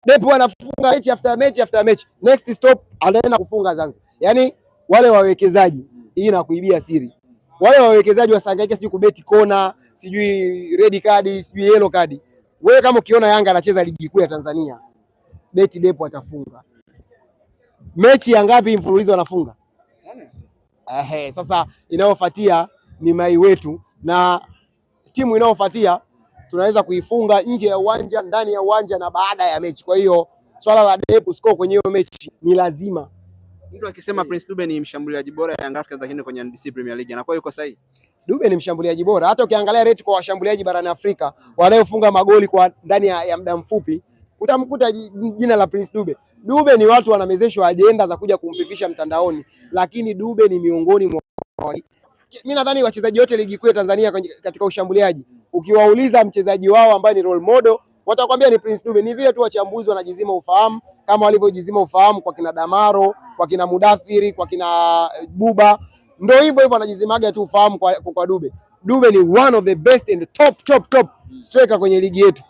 Depu anafunga mechi after mechi after mechi, next stop anaenda kufunga Zanzibar. Yaani wale wawekezaji, hii nakuibia siri, wale wawekezaji wasangaike sijui kubeti kona, sijui red card, sijui yellow card. Wewe kama ukiona Yanga anacheza ligi kuu ya Tanzania, beti Depu atafunga. Mechi ya ngapi mfululizo anafunga? Sasa inayofuatia ni Mai wetu, na timu inayofuatia tunaweza kuifunga nje ya uwanja, ndani ya uwanja na baada ya mechi. Kwa hiyo swala la Depu score kwenye hiyo mechi ni lazima. Mtu akisema Prince Dube ni mshambuliaji bora ya Young Africans lakini kwenye NBC Premier League anakuwa yuko sahihi. Dube ni mshambuliaji bora. Hata ukiangalia rate kwa washambuliaji barani Afrika wanaofunga magoli kwa ndani ya muda mfupi, utamkuta jina la Prince Dube. Dube ni watu wanamezeshwa ajenda za kuja kumfifisha mtandaoni, lakini Dube ni miongoni mwa, mimi nadhani wachezaji wote ligi kuu ya Tanzania katika ushambuliaji, ukiwauliza mchezaji wao ambaye ni role model, watakwambia ni Prince Dube. Ni vile tu wachambuzi wanajizima ufahamu kama walivyojizima ufahamu kwa kina Damaro, kwa kina Mudathiri, kwa kina Buba. Ndio hivyo wanajizimaga tu ufahamu kwa Dube. Dube ni one of the best and top striker kwenye ligi yetu.